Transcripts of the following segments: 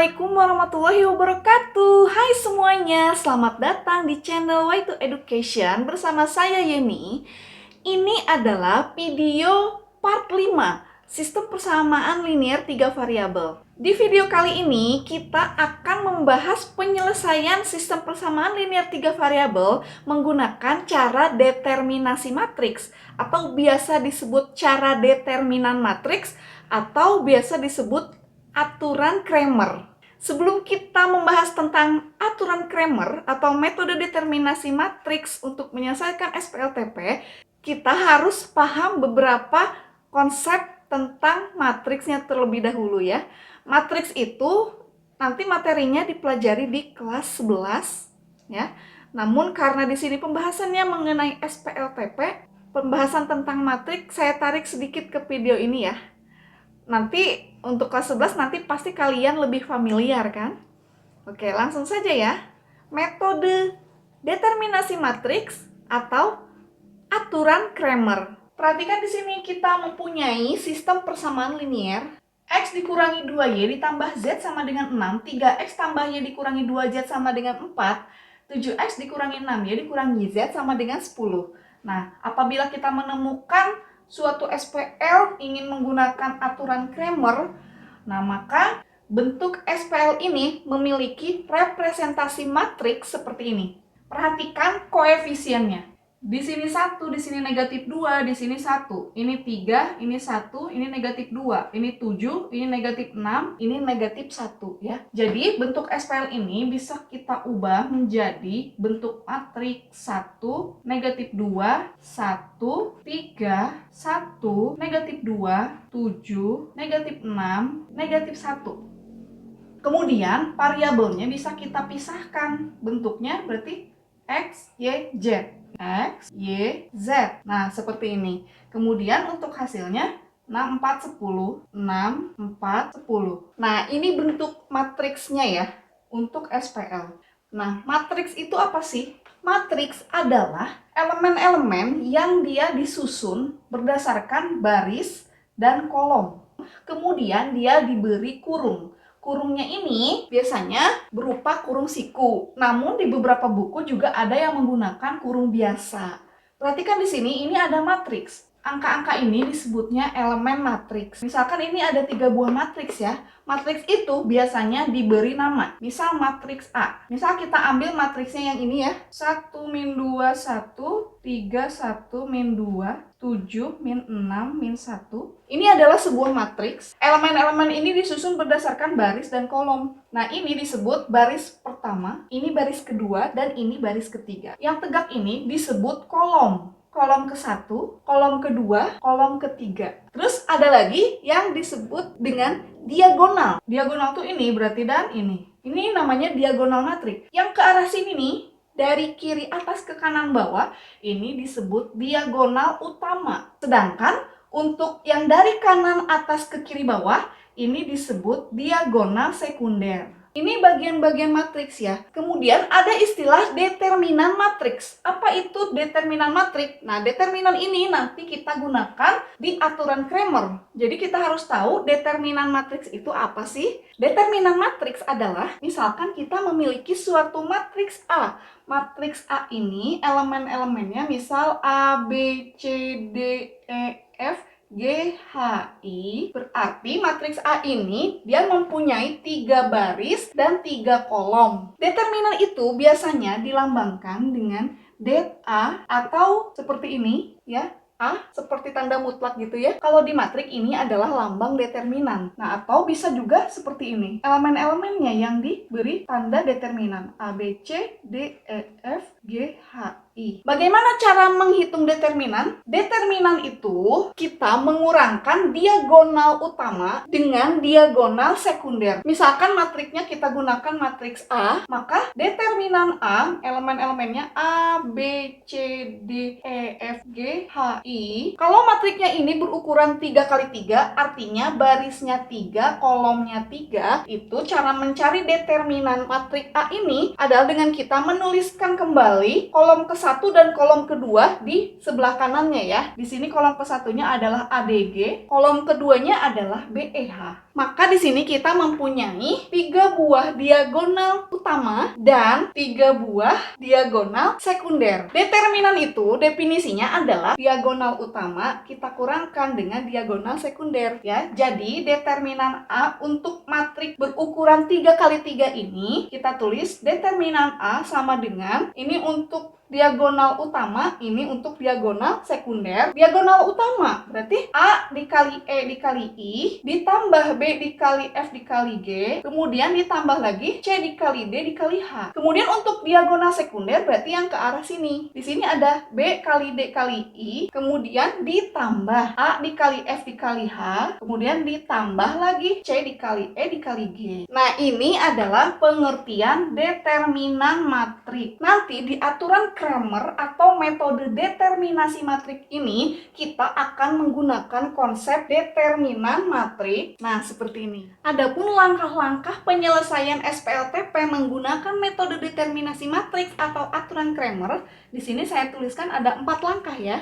Assalamualaikum warahmatullahi wabarakatuh. Hai semuanya, selamat datang di channel Y2 Education bersama saya Yeni. Ini adalah video part 5, sistem persamaan linear 3 variabel. Di video kali ini kita akan membahas penyelesaian sistem persamaan linear 3 variabel menggunakan cara determinasi matriks atau biasa disebut cara determinan matriks atau biasa disebut aturan Cramer. Sebelum kita membahas tentang aturan Cramer atau metode determinasi matriks untuk menyelesaikan SPLTP, kita harus paham beberapa konsep tentang matriksnya terlebih dahulu ya. Matriks itu nanti materinya dipelajari di kelas 11 ya. Namun karena di sini pembahasannya mengenai SPLTP, pembahasan tentang matriks saya tarik sedikit ke video ini ya. Nanti untuk kelas 11 nanti pasti kalian lebih familiar kan? Oke, langsung saja ya. Metode determinasi matriks atau aturan Cramer. Perhatikan di sini kita mempunyai sistem persamaan linear. X dikurangi 2Y ditambah Z sama dengan 6, 3X tambah Y dikurangi 2Z sama dengan 4, 7X dikurangi 6Y dikurangi Z sama dengan 10. Nah, apabila kita menemukan suatu SPL ingin menggunakan aturan Cramer, nah maka bentuk SPL ini memiliki representasi matriks seperti ini. Perhatikan koefisiennya. Di sini 1, di sini negatif 2, di sini 1. Ini 3, ini 1, ini negatif 2. Ini 7, ini negatif 6, ini negatif 1 ya. Jadi bentuk SPL ini bisa kita ubah menjadi bentuk matriks 1, negatif 2, 1, 3, 1, negatif 2, 7, negatif 6, negatif 1. Kemudian variabelnya bisa kita pisahkan. Bentuknya berarti X, Y, Z. X, Y, Z. Nah, seperti ini. Kemudian untuk hasilnya 6, 4, 10. 6, 4, 10. Nah, ini bentuk matriksnya ya untuk SPL. Nah, matriks itu apa sih? Matriks adalah elemen-elemen yang dia disusun berdasarkan baris dan kolom. Kemudian dia diberi kurung. Kurungnya ini biasanya berupa kurung siku. Namun di beberapa buku juga ada yang menggunakan kurung biasa. Perhatikan di sini, ini ada matriks. Angka-angka ini disebutnya elemen matriks. Misalkan ini ada 3 buah matriks ya. Matriks itu biasanya diberi nama. Misal matriks A. Misal kita ambil matriksnya yang ini ya. 1 min 2, 1, 3, 1, min 2, 7, min 6, min 1. Ini adalah sebuah matriks. Elemen-elemen ini disusun berdasarkan baris dan kolom. Nah, ini disebut baris pertama, ini baris kedua, dan ini baris ketiga. Yang tegak ini disebut kolom. Kolom ke-1, kolom kedua, kolom ketiga. Terus ada lagi yang disebut dengan diagonal. Diagonal tuh ini berarti dan ini. Ini namanya diagonal matriks. Yang ke arah sini nih, dari kiri atas ke kanan bawah, ini disebut diagonal utama. Sedangkan untuk yang dari kanan atas ke kiri bawah, ini disebut diagonal sekunder. Ini bagian-bagian matriks ya. Kemudian ada istilah determinan matriks. Apa itu determinan matriks? Nah, determinan ini nanti kita gunakan di aturan Cramer. Jadi kita harus tahu determinan matriks itu apa sih? Determinan matriks adalah, misalkan kita memiliki suatu matriks A. Matriks A ini elemen-elemennya misal A, B, C, D, E, F, G, H, I. Berarti matriks A ini dia mempunyai 3 baris dan 3 kolom. Determinan itu biasanya dilambangkan dengan det A atau seperti ini ya. A seperti tanda mutlak gitu ya. Kalau di matriks ini adalah lambang determinan. Nah, atau bisa juga seperti ini. Elemen-elemennya yang diberi tanda determinan. A, B, C, D, E, F, G, H, I. Bagaimana cara menghitung determinan? Determinan itu kita mengurangkan diagonal utama dengan diagonal sekunder. Misalkan matriksnya kita gunakan matriks A, maka determinan A, elemen-elemennya A, B, C, D, E, F, G, H, I. Kalau matriksnya ini berukuran 3x3, artinya barisnya 3, kolomnya 3, itu cara mencari determinan matriks A ini adalah dengan kita menuliskan kembali kolom ke-1 dan kolom kedua di sebelah kanannya ya. Di sini kolom ke-1-nya adalah ADG, kolom keduanya adalah BEH. Maka di sini kita mempunyai 3 buah diagonal utama dan 3 buah diagonal sekunder. Determinan itu definisinya adalah diagonal utama kita kurangkan dengan diagonal sekunder ya. Jadi determinan A untuk matriks berukuran 3 kali 3 ini kita tulis determinan A sama dengan ini untuk diagonal utama, ini untuk diagonal sekunder. Diagonal utama berarti A dikali E dikali I, ditambah B dikali F dikali G, kemudian ditambah lagi C dikali D dikali H. Kemudian untuk diagonal sekunder berarti yang ke arah sini. Di sini ada B kali D kali I, kemudian ditambah A dikali F dikali H, kemudian ditambah lagi C dikali E dikali G. Nah, ini adalah pengertian determinan matriks. Nanti di aturan Cramer atau metode determinasi matriks ini kita akan menggunakan konsep determinan matriks. Nah, seperti ini. Adapun langkah-langkah penyelesaian SPLTP menggunakan metode determinasi matriks atau aturan Cramer, di sini saya tuliskan ada 4 langkah ya.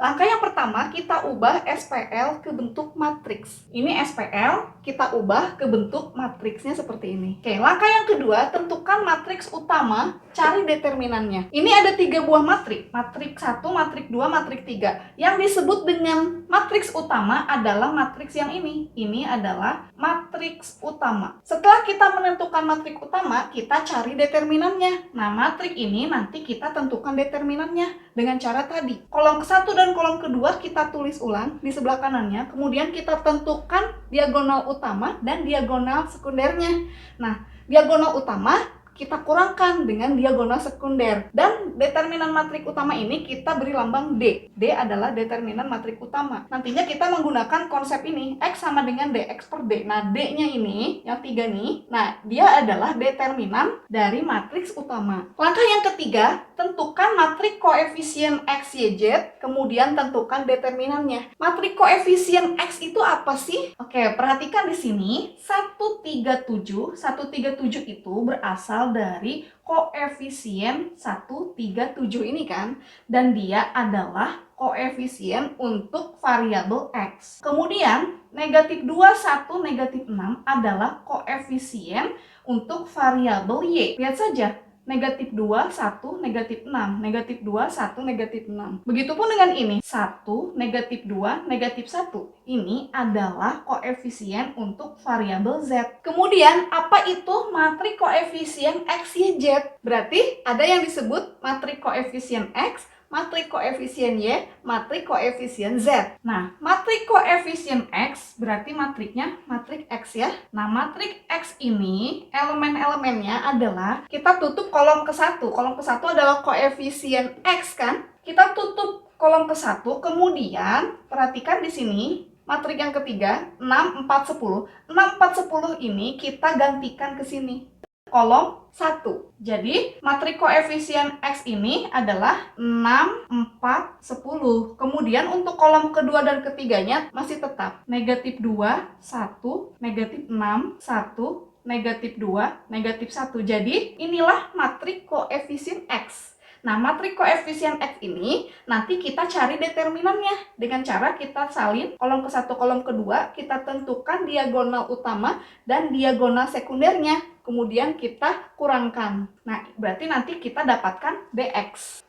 Langkah yang pertama, kita ubah SPL ke bentuk matriks. Ini SPL, kita ubah ke bentuk matriksnya seperti ini. Oke, langkah yang kedua, tentukan matriks utama, cari determinannya. Ini ada 3 buah matriks. Matriks 1, matriks 2, matriks 3. Yang disebut dengan matriks utama adalah matriks yang ini. Ini adalah matriks utama. Setelah kita menentukan matriks utama, kita cari determinannya. Nah, matriks ini nanti kita tentukan determinannya dengan cara tadi. Kolom ke-1 dan kolom kedua kita tulis ulang di sebelah kanannya, kemudian kita tentukan diagonal utama dan diagonal sekundernya. Nah, diagonal utama kita kurangkan dengan diagonal sekunder, dan determinan matriks utama ini kita beri lambang D. D adalah determinan matriks utama. Nantinya kita menggunakan konsep ini, X sama dengan DX per D. Nah, D-nya ini, yang 3 nih, nah dia adalah determinan dari matriks utama. Langkah yang ketiga, tentukan matriks koefisien X, Y, Z, kemudian tentukan determinannya. Matriks koefisien X itu apa sih? Oke, perhatikan di sini, 137. 137 itu berasal dari koefisien 137 ini kan, dan dia adalah koefisien untuk variabel X. Kemudian negatif 2, 1, negatif 6 adalah koefisien untuk variabel Y. Lihat saja, negatif 2, 1, negatif 6, negatif 2, 1, negatif 6. Begitupun dengan ini, 1, negatif 2, negatif 1. Ini adalah koefisien untuk variabel Z. Kemudian, apa itu matriks koefisien X, Y, Z? Berarti ada yang disebut matriks koefisien X, matriks koefisien Y, matriks koefisien Z. Nah, matriks koefisien X berarti matriksnya matriks X ya. Nah, matriks X ini elemen-elemennya adalah kita tutup kolom ke-1. Kolom ke-1 adalah koefisien X kan? Kita tutup kolom ke-1, kemudian perhatikan di sini matriks yang ketiga 6, 4, 10. 6, 4, 10 ini kita gantikan ke sini. Kolom 1. Jadi, matriks koefisien X ini adalah 6, 4, 10. Kemudian untuk kolom kedua dan ketiganya masih tetap negatif 2, 1, negatif 6, 1, negatif 2, negatif 1. Jadi, inilah matriks koefisien X. Nah, matriks koefisien X ini nanti kita cari determinannya dengan cara kita salin kolom ke-1, kolom kedua, kita tentukan diagonal utama dan diagonal sekundernya. Kemudian kita kurangkan. Nah, berarti nanti kita dapatkan DX.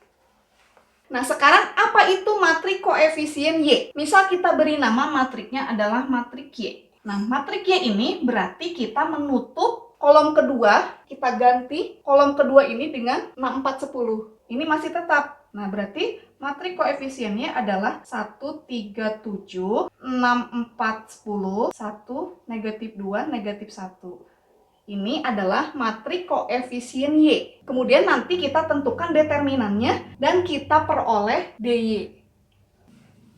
Nah, sekarang apa itu matriks koefisien Y? Misal kita beri nama matriksnya adalah matriks Y. Nah, matriks Y ini berarti kita menutup kolom kedua, kita ganti kolom kedua ini dengan 6, 4, 10. Ini masih tetap. Nah, berarti matriks koefisiennya adalah 1, 3, 7, 6, 4, 10, 1, negatif 2, negatif 1. Ini adalah matriks koefisien Y. Kemudian nanti kita tentukan determinannya dan kita peroleh DY.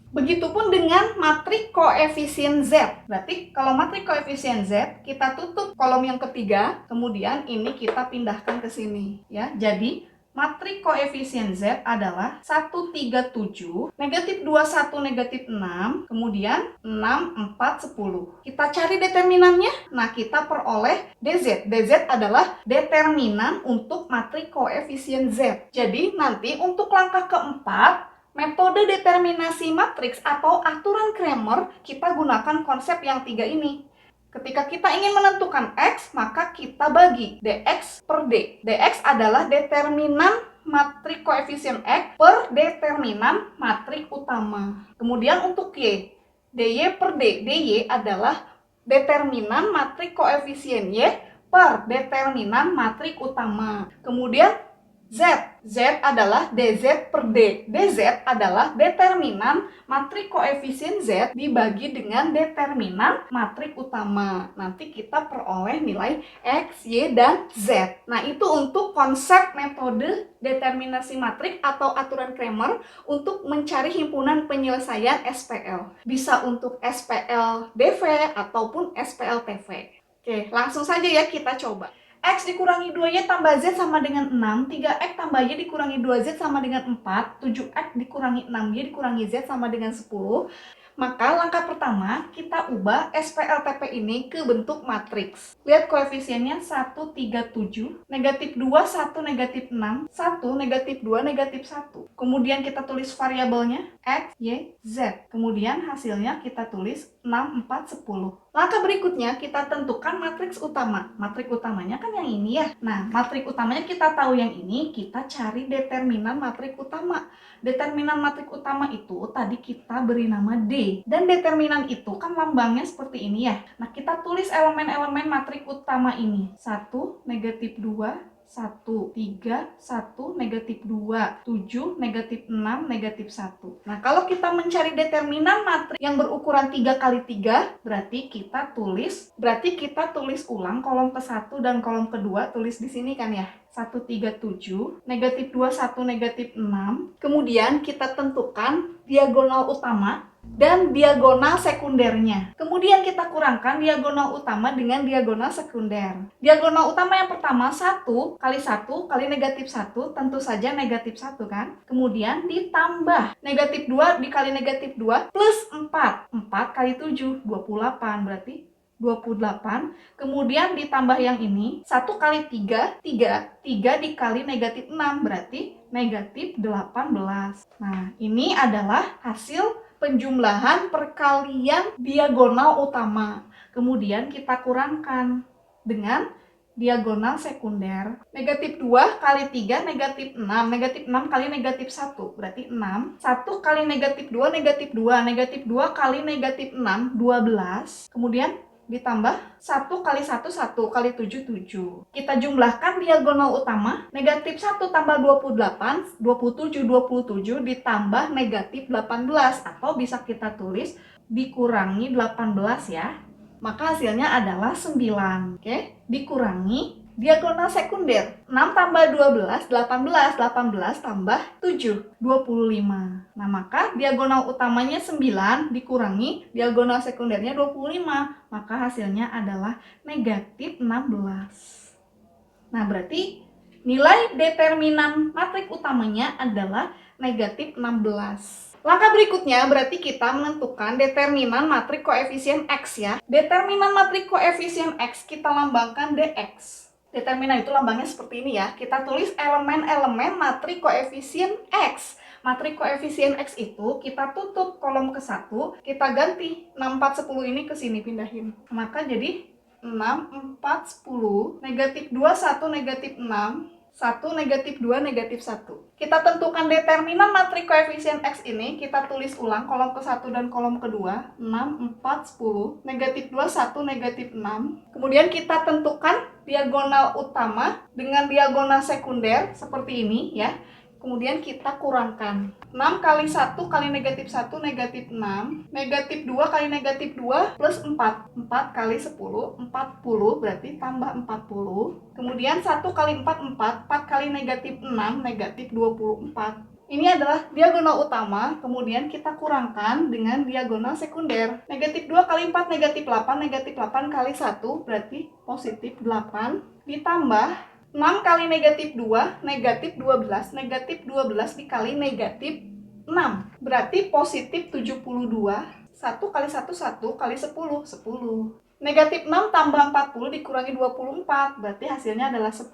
Begitupun dengan matriks koefisien Z. Berarti kalau matriks koefisien Z, kita tutup kolom yang ketiga, kemudian ini kita pindahkan ke sini. Ya, jadi matriks koefisien Z adalah 1, 3, 7, negatif 2, 1, negatif 6, kemudian 6, 4, 10. Kita cari determinannya, nah kita peroleh DZ. DZ adalah determinan untuk matriks koefisien Z. Jadi nanti untuk langkah keempat, metode determinasi matriks atau aturan Cramer, kita gunakan konsep yang 3 ini. Ketika kita ingin menentukan X, maka kita bagi dx per D. dx adalah determinan matrik koefisien X per determinan matrik utama. Kemudian untuk Y, dy per D. dy adalah determinan matrik koefisien Y per determinan matrik utama. Kemudian Z adalah dz per D. dz adalah determinan matrik koefisien Z dibagi dengan determinan matrik utama. Nanti kita peroleh nilai X, Y, dan Z. Nah, itu untuk konsep metode determinasi matrik atau aturan Cramer untuk mencari himpunan penyelesaian SPL. Bisa untuk SPL DV ataupun SPL TV. Oke, langsung saja ya kita coba. X dikurangi 2Y tambah Z sama dengan 6, 3X tambah Y dikurangi 2Z sama dengan 4, 7X dikurangi 6Y dikurangi Z sama dengan 10. Maka langkah pertama, kita ubah SPLTP ini ke bentuk matriks. Lihat koefisiennya 1, 3, 7, negatif 2, 1, negatif 6, 1, negatif 2, negatif 1. Kemudian kita tulis variabelnya X, Y, Z. Kemudian hasilnya kita tulis 6, 4, 10. Langkah berikutnya kita tentukan matriks utama. Matriks utamanya kan yang ini ya. Nah, matriks utamanya kita tahu yang ini, kita cari determinan matriks utama. Determinan matriks utama itu tadi kita beri nama D. Dan determinan itu kan lambangnya seperti ini ya. Nah, kita tulis elemen-elemen matriks utama ini. 1, negatif 2, 1, 3, 1, negatif 2, 7, negatif 6, negatif 1. Nah, kalau kita mencari determinan matriks yang berukuran 3 kali 3, berarti kita tulis ulang kolom ke-1 dan kolom kedua, tulis di sini kan ya. 1, 3, 7, negatif 2, 1, negatif 6. Kemudian kita tentukan diagonal utama dan diagonal sekundernya. Kemudian kita kurangkan diagonal utama dengan diagonal sekunder. Diagonal utama yang pertama 1 kali negatif 1, tentu saja negatif 1 kan. Kemudian ditambah negatif 2 dikali negatif 2 plus 4. 4 kali 7, 28 berarti 28. Kemudian ditambah yang ini 1 kali 3, 3 dikali negatif 6 berarti negatif 18. Nah, ini adalah hasil penjumlahan perkalian diagonal utama. Kemudian kita kurangkan dengan diagonal sekunder. Negatif 2 kali 3 negatif 6. Negatif 6 kali negatif 1 berarti 6. 1 kali negatif 2 negatif 2. Negatif 2 kali negatif 6 12. Kemudian ditambah 1 kali 1, 1 kali 7, 7. Kita jumlahkan diagonal utama, negatif 1 tambah 28, 27 ditambah negatif 18. Atau bisa kita tulis dikurangi 18 ya. Maka hasilnya adalah 9. Oke, dikurangi diagonal sekunder. 6 tambah 12, 18. 18 tambah 7, 25. Nah, maka diagonal utamanya 9 dikurangi diagonal sekundernya 25. Maka hasilnya adalah negatif 16. Nah, berarti nilai determinan matriks utamanya adalah negatif 16. Langkah berikutnya berarti kita menentukan determinan matriks koefisien X ya. Determinan matriks koefisien X kita lambangkan dx. Determinan itu lambangnya seperti ini ya. Kita tulis elemen-elemen matriks koefisien X. Matriks koefisien X itu kita tutup kolom ke-1, kita ganti 6, 4, 10 ini ke sini pindahin. Maka jadi 6, 4, 10, negatif 2, 1, negatif 6, 1, negatif 2, negatif 1. Kita tentukan determinan matriks koefisien X ini, kita tulis ulang kolom ke-1 dan kolom kedua, 6, 4, 10, negatif 2, 1, negatif 6. Kemudian kita tentukan diagonal utama dengan diagonal sekunder seperti ini ya. Kemudian kita kurangkan 6 kali 1 kali negatif 1 negatif 6, negatif 2 kali negatif 2 plus 4, 4 kali 10, 40 berarti tambah 40. Kemudian 1 kali 4, 4 kali negatif 6 negatif 24. Ini adalah diagonal utama, kemudian kita kurangkan dengan diagonal sekunder. Negatif 2 kali 4 negatif 8, negatif 8 kali 1 berarti positif 8, ditambah 6 kali negatif 2, negatif 12, negatif 12 dikali negatif 6, berarti positif 72, 1 kali 1, 1 kali 10, 10. Negatif 6 tambah 40 dikurangi 24, berarti hasilnya adalah 10.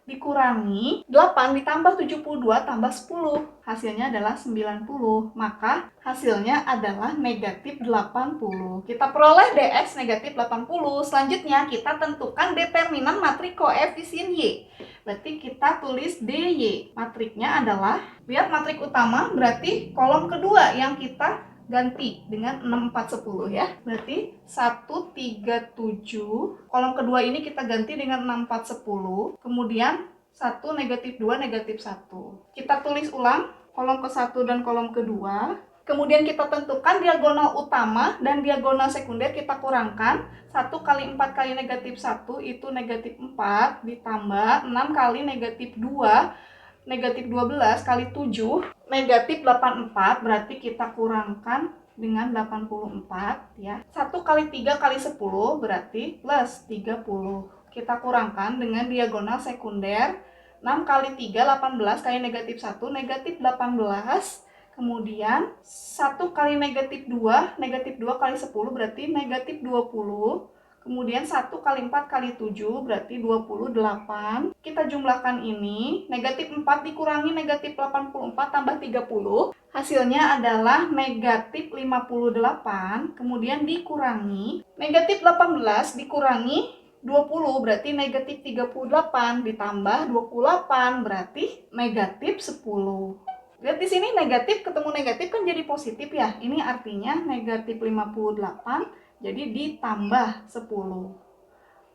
dikurangi 8 ditambah 72 tambah 10. Hasilnya adalah 90. Maka hasilnya adalah negatif 80. Kita peroleh dx negatif 80. Selanjutnya kita tentukan determinan matrik koefisien Y. Berarti kita tulis dy. Matriknya adalah, lihat matrik utama berarti kolom kedua yang kita ganti dengan 6, 4, 10 ya. Berarti 1, 3, 7. Kolom kedua ini kita ganti dengan 6, 4, 10. Kemudian 1, negatif 2, negatif 1. Kita tulis ulang kolom ke-1 dan kolom kedua. Kemudian kita tentukan diagonal utama dan diagonal sekunder kita kurangkan. 1 kali 4 kali negatif 1 itu negatif 4 ditambah 6 kali negatif 2. Negatif 12 kali 7, negatif 84, berarti kita kurangkan dengan 84 ya. 1 kali 3 kali 10 berarti plus 30. Kita kurangkan dengan diagonal sekunder. 6 kali 3, 18 kali negatif 1, negatif 18. Kemudian 1 kali negatif 2, negatif 2 kali 10 berarti negatif 20. Kemudian 1 kali 4 kali 7 berarti 28. Kita jumlahkan ini. Negatif 4 dikurangi negatif 84 tambah 30. Hasilnya adalah negatif 58. Kemudian dikurangi. Negatif 18 dikurangi 20 berarti negatif 38. Ditambah 28 berarti negatif 10. Lihat di sini negatif ketemu negatif kan jadi positif ya. Ini artinya negatif 58. Jadi ditambah 10.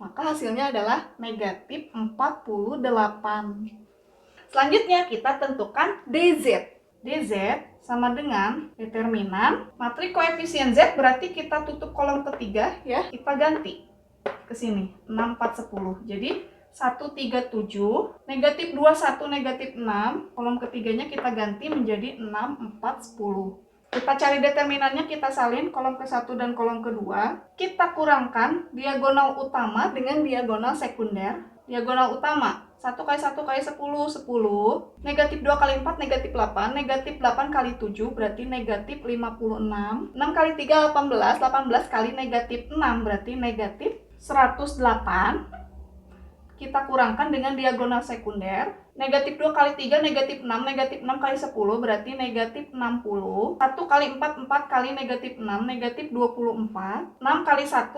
Maka hasilnya adalah negatif 48. Selanjutnya kita tentukan DZ. DZ sama dengan determinan matrik koefisien Z, berarti kita tutup kolom ketiga ya. Kita ganti ke sini 6, 4, 10. Jadi 1, 3, 7, negatif 2, 1, negatif 6. Kolom ketiganya kita ganti menjadi 6, 4, 10. Kita cari determinannya, kita salin kolom ke-1 dan kolom kedua. Kita kurangkan diagonal utama dengan diagonal sekunder. Diagonal utama 1 kali 1 kali 10, 10. Negatif 2 kali 4, negatif 8. Negatif 8 kali 7 berarti negatif 56. 6 kali 3, 18. 18 kali negatif 6 berarti negatif 108. Kita kurangkan dengan diagonal sekunder. Negatif 2 kali 3, negatif 6. Negatif 6 kali 10 berarti negatif 60. 1 kali 4, 4 kali negatif 6. Negatif 24. 6 kali 1,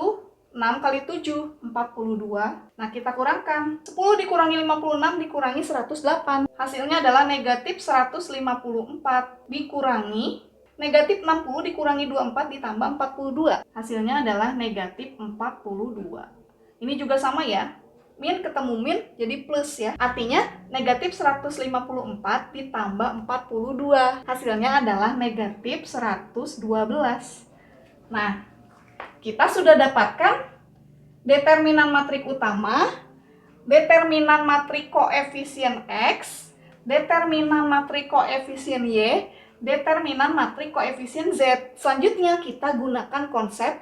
6 kali 7, 42. Nah, kita kurangkan. 10 dikurangi 56 dikurangi 108. Hasilnya adalah negatif 154. Dikurangi negatif 60 dikurangi 24 ditambah 42. Hasilnya adalah negatif 42. Ini juga sama ya. Min ketemu min jadi plus ya. Artinya negatif 154 ditambah 42. Hasilnya adalah negatif 112. Nah, kita sudah dapatkan determinan matrik utama, determinan matrik koefisien X, determinan matrik koefisien Y, determinan matrik koefisien Z. Selanjutnya kita gunakan konsep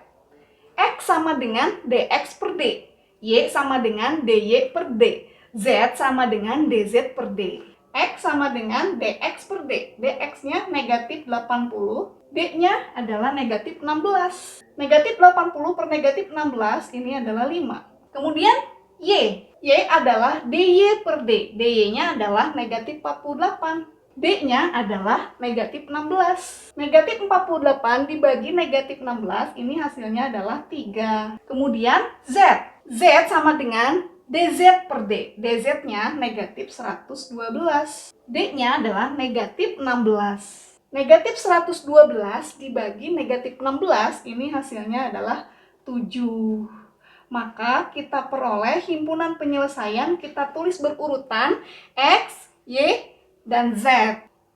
X sama dengan dx per d. Y sama dengan dy per d, Z sama dengan dz per d. X sama dengan dx per d, dx-nya negatif 80, d-nya adalah negatif 16. Negatif 80 per negatif 16 ini adalah 5. Kemudian Y adalah dy per d, dy-nya adalah negatif 48. D-nya adalah negatif 16. Negatif 48 dibagi negatif 16, ini hasilnya adalah 3. Kemudian Z sama dengan dz per d. dz-nya negatif 112. D-nya adalah negatif 16. Negatif 112 dibagi negatif 16, ini hasilnya adalah 7. Maka kita peroleh himpunan penyelesaian, kita tulis berurutan X, Y, dan Z.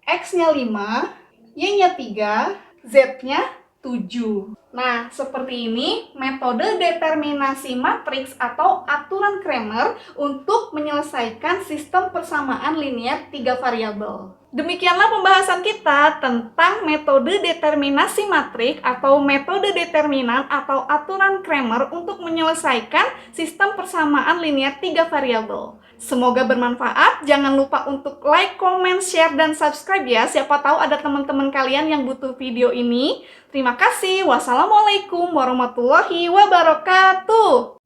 X-nya 5, Y-nya 3, Z-nya 7. Nah, seperti ini metode determinasi matriks atau aturan Cramer untuk menyelesaikan sistem persamaan linear 3 variabel. Demikianlah pembahasan kita tentang metode determinasi matriks atau metode determinan atau aturan Cramer untuk menyelesaikan sistem persamaan linear 3 variabel. Semoga bermanfaat. Jangan lupa untuk like, comment, share, dan subscribe ya. Siapa tahu ada teman-teman kalian yang butuh video ini. Terima kasih. Wassalamualaikum warahmatullahi wabarakatuh.